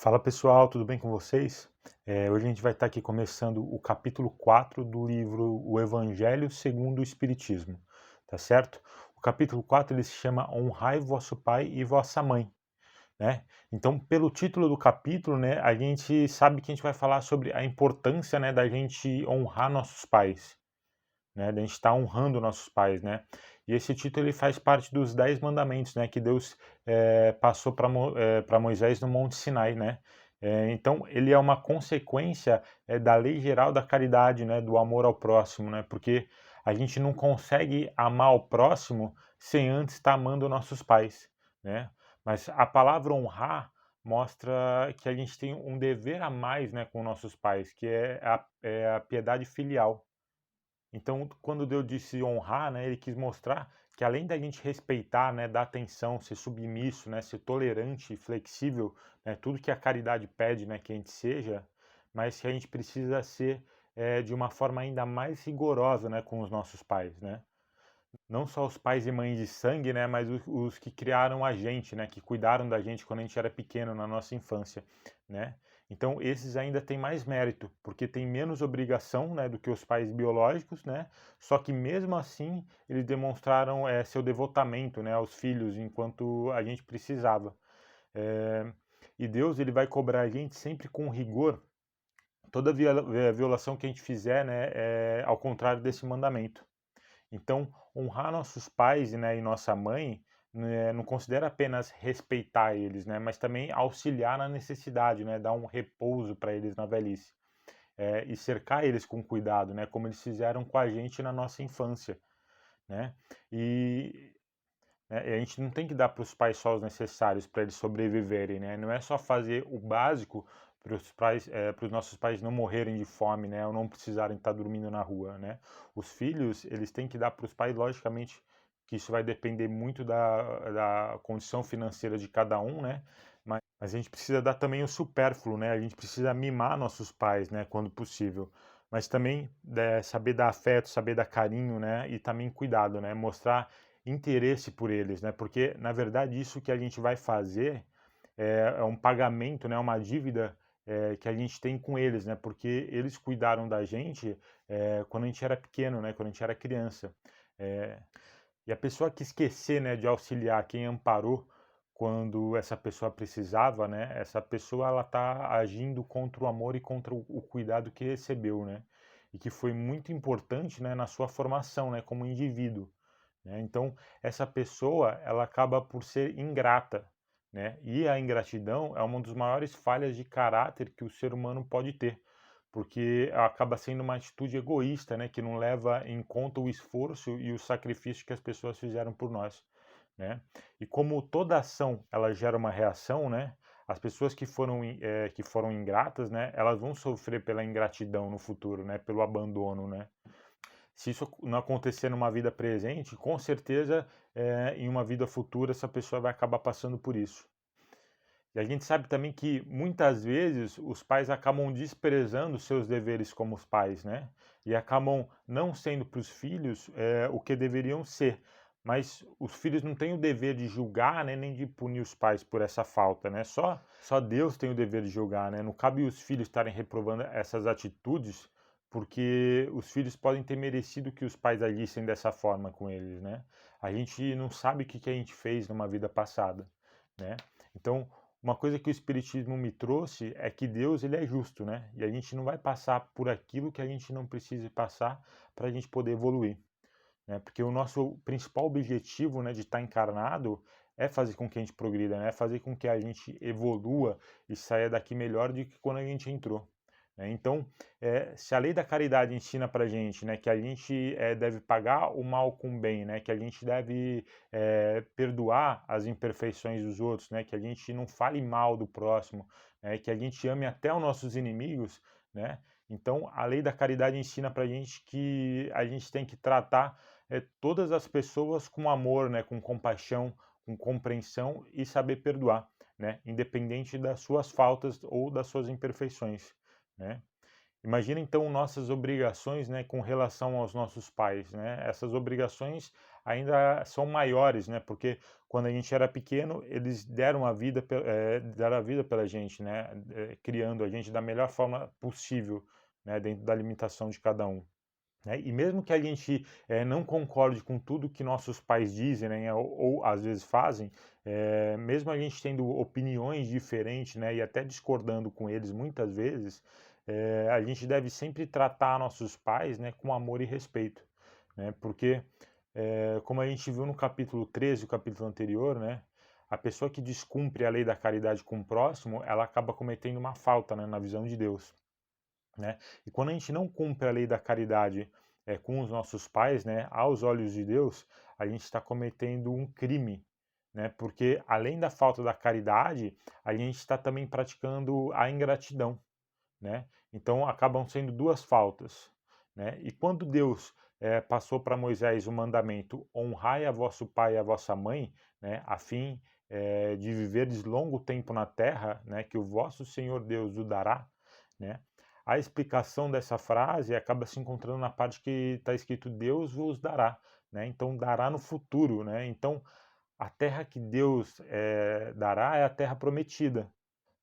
Fala pessoal, tudo bem com vocês? Hoje a gente vai estar aqui começando o capítulo 4 do livro O Evangelho segundo o Espiritismo, tá certo? O capítulo 4 ele se chama Honrai vosso pai e vossa mãe, né? Então, pelo título do capítulo, né, a gente sabe que a gente vai falar sobre a importância, né, da gente honrar nossos pais, né, da gente estar honrando nossos pais, né? E esse título ele faz parte dos 10 mandamentos, né, que Deus passou para Moisés no Monte Sinai, né? Então ele é uma consequência da lei geral da caridade, né, do amor ao próximo, né? Porque a gente não consegue amar o próximo sem antes estar amando nossos pais, né? Mas a palavra honrar mostra que a gente tem um dever a mais, né, com nossos pais, que é a piedade filial. Então, quando Deus disse honrar, né, ele quis mostrar que além da gente respeitar, né, dar atenção, ser submisso, né, ser tolerante e flexível, né, tudo que a caridade pede, né, que a gente seja, mas que a gente precisa ser de uma forma ainda mais rigorosa, né, com os nossos pais, né? Não só os pais e mães de sangue, né, mas os que criaram a gente, né, que cuidaram da gente quando a gente era pequeno, na nossa infância, né. Então esses ainda têm mais mérito, porque têm menos obrigação, né, do que os pais biológicos, né, só que mesmo assim eles demonstraram, seu devotamento, né, aos filhos enquanto a gente precisava. Eh, e Deus ele vai cobrar a gente sempre com rigor, toda violação que a gente fizer, né, ao contrário desse mandamento. Então, honrar nossos pais, né, e nossa mãe, né, não considera apenas respeitar eles, né, mas também auxiliar na necessidade, né, dar um repouso para eles na velhice. E cercar eles com cuidado, né, como eles fizeram com a gente na nossa infância, né. E, e a gente não tem que dar para os pais só os necessários para eles sobreviverem, né, não é só fazer o básico para os nossos pais não morrerem de fome, né, ou não precisarem estar dormindo na rua, né. Os filhos, eles têm que dar para os pais, logicamente, que isso vai depender muito da condição financeira de cada um, né, mas a gente precisa dar também o supérfluo, né, a gente precisa mimar nossos pais, né, quando possível, mas também, saber dar afeto, saber dar carinho, né, e também cuidado, né, mostrar interesse por eles, né, porque na verdade isso que a gente vai fazer é um pagamento, né, uma dívida, que a gente tem com eles, né, porque eles cuidaram da gente, quando a gente era pequeno, né, quando a gente era criança. Eh, e a pessoa que esquecer, né, de auxiliar quem amparou quando essa pessoa precisava, né, essa pessoa ela está agindo contra o amor e contra o cuidado que recebeu, né, e que foi muito importante, né, na sua formação, né, como indivíduo, né. Então, essa pessoa, ela acaba por ser ingrata, né, e a ingratidão é uma dos maiores falhas de caráter que o ser humano pode ter, porque acaba sendo uma atitude egoísta, né, que não leva em conta o esforço e o sacrifício que as pessoas fizeram por nós, né. E como toda ação ela gera uma reação, né, as pessoas que foram ingratas, né, elas vão sofrer pela ingratidão no futuro, né, pelo abandono, né. Se isso não acontecer numa vida presente, com certeza, em uma vida futura essa pessoa vai acabar passando por isso. E a gente sabe também que muitas vezes os pais acabam desprezando seus deveres como os pais, né? E acabam não sendo para os filhos o que deveriam ser. Mas os filhos não têm o dever de julgar, né, nem de punir os pais por essa falta, né? Só Deus tem o dever de julgar, né? Não cabe os filhos estarem reprovando essas atitudes, porque os filhos podem ter merecido que os pais agissem dessa forma com eles, né? A gente não sabe o que que a gente fez numa vida passada, né? Então, uma coisa que o espiritismo me trouxe é que Deus ele é justo, né? E a gente não vai passar por aquilo que a gente não precisa passar para a gente poder evoluir, né? Porque o nosso principal objetivo, né, de estar encarnado é fazer com que a gente progrida, né? É fazer com que a gente evolua e saia daqui melhor do que quando a gente entrou, né? Então, se a lei da caridade ensina para a gente, né, que a gente deve pagar o mal com o bem, né, que a gente deve perdoar as imperfeições dos outros, né, que a gente não fale mal do próximo, né, que a gente ame até os nossos inimigos, né? Então, a lei da caridade ensina para a gente que a gente tem que tratar todas as pessoas com amor, né, com compaixão, com compreensão e saber perdoar, né, independente das suas faltas ou das suas imperfeições, né. Imagina então nossas obrigações, né, com relação aos nossos pais, né. Essas obrigações ainda são maiores, né? Porque quando a gente era pequeno, eles deram a vida pela gente, né? Criando a gente da melhor forma possível, né? Dentro da limitação de cada um. Né? E mesmo que a gente não concorde com tudo que nossos pais dizem, né, ou às vezes fazem, mesmo a gente tendo opiniões diferentes, né, e até discordando com eles muitas vezes, a gente deve sempre tratar nossos pais, né, com amor e respeito. Né, porque, como a gente viu no capítulo 13, o capítulo anterior, né, a pessoa que descumpre a lei da caridade com o próximo, ela acaba cometendo uma falta, né, na visão de Deus. Né? E quando a gente não cumpre a lei da caridade com os nossos pais, né, aos olhos de Deus, a gente está cometendo um crime, né? Porque além da falta da caridade, a gente está também praticando a ingratidão, né? Então acabam sendo duas faltas, né? E quando Deus passou para Moisés o mandamento: honrai a vosso pai e a vossa mãe, né? A fim de viverdes longo tempo na terra, né? Que o vosso Senhor Deus o dará, né? A explicação dessa frase acaba se encontrando na parte que está escrito Deus vos dará, né? Então dará no futuro, né? Então a terra que Deus dará é a terra prometida.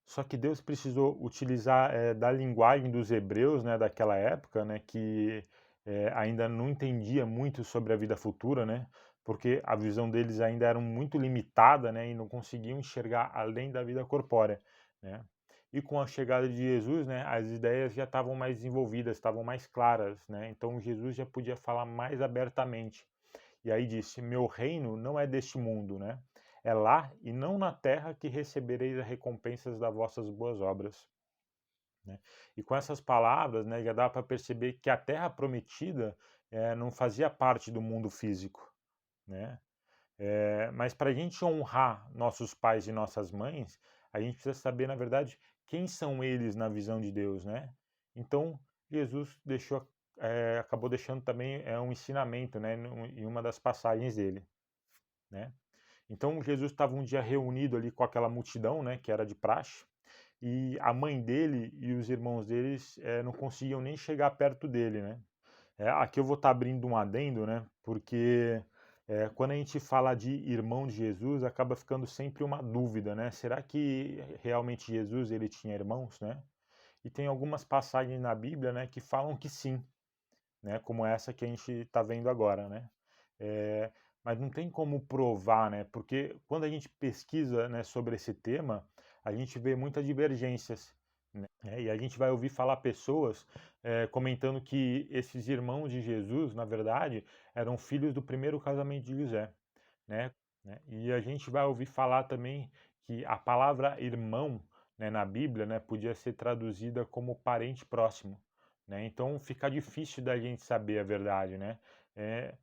Só que Deus precisou utilizar da linguagem dos hebreus, né, daquela época, né, que ainda não entendia muito sobre a vida futura, né, porque a visão deles ainda era muito limitada, né, e não conseguiam enxergar além da vida corpórea, né. E com a chegada de Jesus, né, as ideias já estavam mais desenvolvidas, estavam mais claras, né, então Jesus já podia falar mais abertamente. E aí disse: Meu reino não é deste mundo, né? É lá e não na terra que recebereis as recompensas das vossas boas obras. Né? E com essas palavras, né, já dá para perceber que a terra prometida não fazia parte do mundo físico. Né? Mas para a gente honrar nossos pais e nossas mães, a gente precisa saber, na verdade, quem são eles na visão de Deus. Né? Então, Jesus acabou deixando também um ensinamento, né, em uma das passagens dele. Né? Então Jesus estava um dia reunido ali com aquela multidão, né, que era de praxe, e a mãe dele e os irmãos deles não conseguiam nem chegar perto dele, né? Aqui eu vou estar abrindo um adendo, né? Porque quando a gente fala de irmão de Jesus, acaba ficando sempre uma dúvida, né? Será que realmente Jesus ele tinha irmãos, né? E tem algumas passagens na Bíblia, né, que falam que sim, né? Como essa que a gente está vendo agora, né? É, mas não tem como provar, né? Porque quando a gente pesquisa, né, sobre esse tema, a gente vê muitas divergências, né? E a gente vai ouvir falar pessoas comentando que esses irmãos de Jesus, na verdade, eram filhos do primeiro casamento de José, né? E a gente vai ouvir falar também que a palavra irmão, né, na Bíblia, né, podia ser traduzida como parente próximo, né? Então fica difícil da gente saber a verdade, né? É,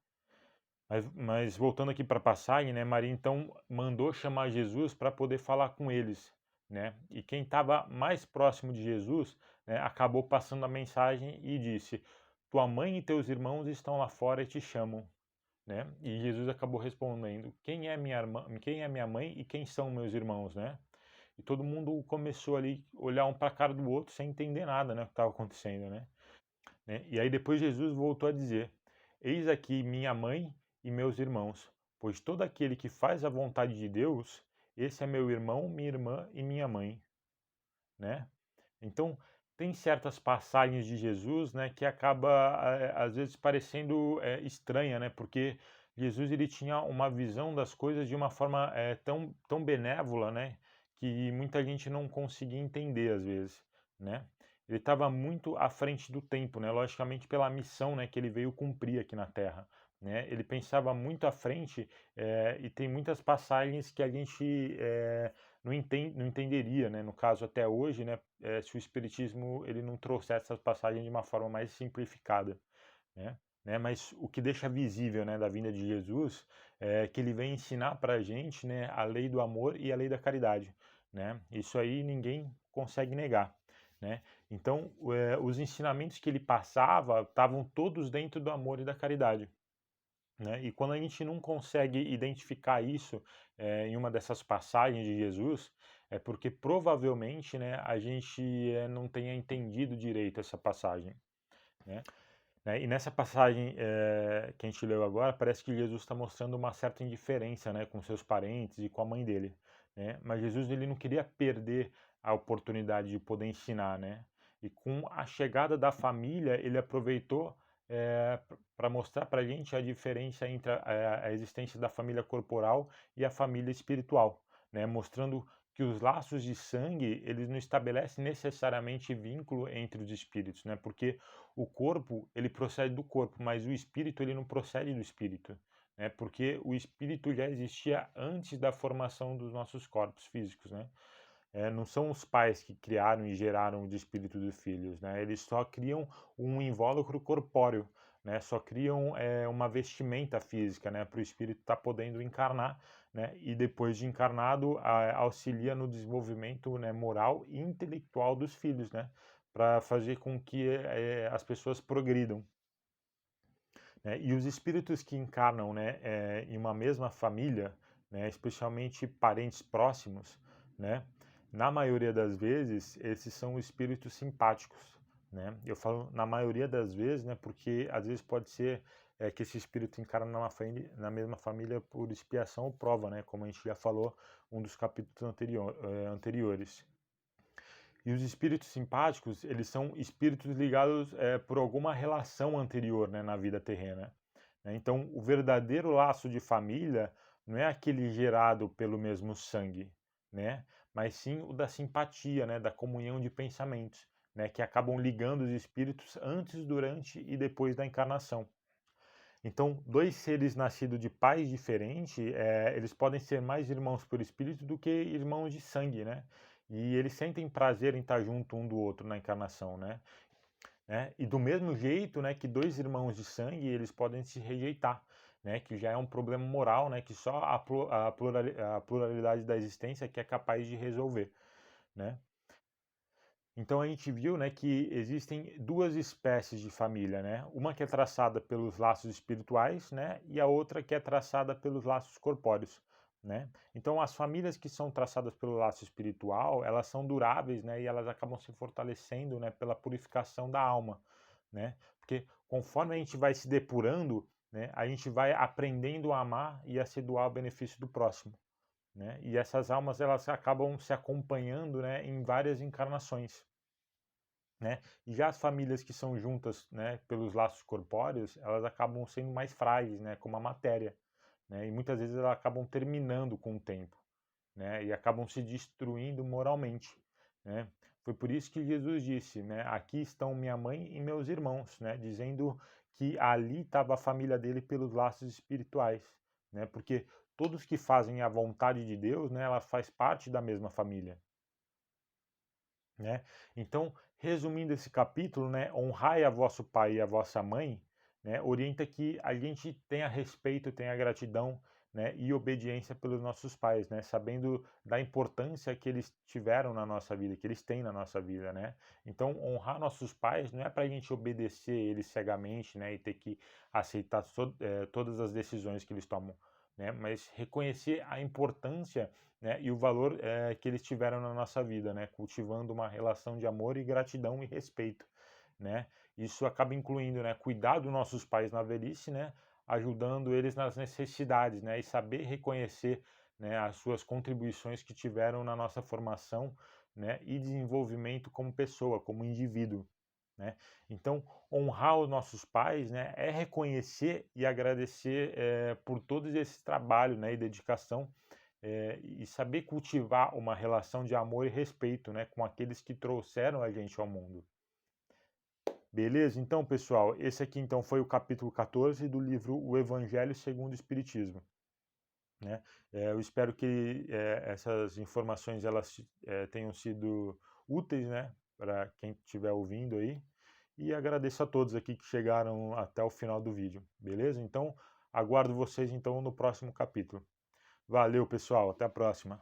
mas voltando aqui para a passagem, né, Maria então mandou chamar Jesus para poder falar com eles, né? E quem estava mais próximo de Jesus, né, acabou passando a mensagem e disse: Tua mãe e teus irmãos estão lá fora e te chamam, né? E Jesus acabou respondendo: Quem é minha irmã, quem é minha mãe e quem são meus irmãos, né? E todo mundo começou ali a olhar um para a cara do outro sem entender nada, né, o que estava acontecendo, né? E aí depois Jesus voltou a dizer: Eis aqui minha mãe e meus irmãos, pois todo aquele que faz a vontade de Deus, esse é meu irmão, minha irmã e minha mãe, né? Então, tem certas passagens de Jesus, né, que acaba às vezes parecendo estranha, né? Porque Jesus ele tinha uma visão das coisas de uma forma tão benévola, né, que muita gente não conseguia entender às vezes, né? Ele estava muito à frente do tempo, né? Logicamente pela missão, né, que ele veio cumprir aqui na Terra, né? Ele pensava muito à frente e tem muitas passagens que a gente não entenderia, né? No caso até hoje, né? Se o espiritismo ele não trouxesse essas passagens de uma forma mais simplificada, né? Mas o que deixa visível, né, da vinda de Jesus é que ele vem ensinar para a gente, né, a lei do amor e a lei da caridade, né? Isso aí ninguém consegue negar, né? Então, os ensinamentos que ele passava estavam todos dentro do amor e da caridade, né? E quando a gente não consegue identificar isso em uma dessas passagens de Jesus, é porque provavelmente, né, a gente não tenha entendido direito essa passagem, né? né? E nessa passagem que a gente leu agora, parece que Jesus está mostrando uma certa indiferença, né, com seus parentes e com a mãe dele, né? Mas Jesus ele não queria perder a oportunidade de poder ensinar, né? E com a chegada da família, ele aproveitou para mostrar para a gente a diferença entre a existência da família corporal e a família espiritual, né? Mostrando que os laços de sangue eles não estabelecem necessariamente vínculo entre os espíritos, né? Porque o corpo ele procede do corpo, mas o espírito ele não procede do espírito, né? Porque o espírito já existia antes da formação dos nossos corpos físicos, né? Não são os pais que criaram e geraram o espírito dos filhos, né? Eles só criam um invólucro corpóreo, né? Só criam uma vestimenta física, né? Para o espírito estar podendo encarnar, né? E depois de encarnado, auxilia no desenvolvimento, né, moral e intelectual dos filhos, né? Para fazer com que as pessoas progridam, né? E os espíritos que encarnam, né, em uma mesma família, né, especialmente parentes próximos, né, na maioria das vezes, esses são espíritos simpáticos, né? Eu falo na maioria das vezes, né, porque às vezes pode ser que esse espírito encarna na mesma família por expiação ou prova, né, como a gente já falou um dos capítulos anteriores. E os espíritos simpáticos, eles são espíritos ligados por alguma relação anterior, né, na vida terrena, né? Então, o verdadeiro laço de família não é aquele gerado pelo mesmo sangue, né? Mas sim o da simpatia, né, da comunhão de pensamentos, né, que acabam ligando os espíritos antes, durante e depois da encarnação. Então, dois seres nascidos de pais diferentes, eles podem ser mais irmãos por espírito do que irmãos de sangue, né? E eles sentem prazer em estar junto um do outro na encarnação, né? E do mesmo jeito, né, que dois irmãos de sangue, eles podem se rejeitar, né? Que já é um problema moral, né? Que só a pluralidade da existência que é capaz de resolver, né? Então a gente viu, né, que existem duas espécies de família, né? Uma que é traçada pelos laços espirituais, né, e a outra que é traçada pelos laços corpóreos, né? Então as famílias que são traçadas pelo laço espiritual, elas são duráveis, né, e elas acabam se fortalecendo, né, pela purificação da alma, né? Porque conforme a gente vai se depurando, né, a gente vai aprendendo a amar e a se doar ao benefício do próximo, né? E essas almas elas acabam se acompanhando, né, em várias encarnações, né? E já as famílias que são juntas, né, pelos laços corpóreos, elas acabam sendo mais frágeis, né, como a matéria, né? E muitas vezes elas acabam terminando com o tempo, né? E acabam se destruindo moralmente, né? Foi por isso que Jesus disse, né, aqui estão minha mãe e meus irmãos, né, dizendo que ali estava a família dele pelos laços espirituais, né? Porque todos que fazem a vontade de Deus, né, ela faz parte da mesma família, né? Então, resumindo esse capítulo, né, honrai a vosso pai e a vossa mãe, né, orienta que a gente tenha respeito, tenha gratidão, né, e obediência pelos nossos pais, né, sabendo da importância que eles tiveram na nossa vida, que eles têm na nossa vida, né. Então, honrar nossos pais não é para a gente obedecer eles cegamente, né, e ter que aceitar todas as decisões que eles tomam, né, mas reconhecer a importância, né, e o valor que eles tiveram na nossa vida, né, cultivando uma relação de amor e gratidão e respeito, né. Isso acaba incluindo, né, cuidar dos nossos pais na velhice, né, ajudando eles nas necessidades, né, e saber reconhecer, né, as suas contribuições que tiveram na nossa formação, né, e desenvolvimento como pessoa, como indivíduo, né. Então, honrar os nossos pais, né, é reconhecer e agradecer por todo esse trabalho, né, e dedicação, e saber cultivar uma relação de amor e respeito, né, com aqueles que trouxeram a gente ao mundo. Beleza? Então, pessoal, esse aqui então foi o capítulo 14 do livro O Evangelho segundo o Espiritismo, né? Eu espero que essas informações elas tenham sido úteis, né, para quem estiver ouvindo aí. E agradeço a todos aqui que chegaram até o final do vídeo, beleza? Então, aguardo vocês então no próximo capítulo. Valeu, pessoal, até a próxima.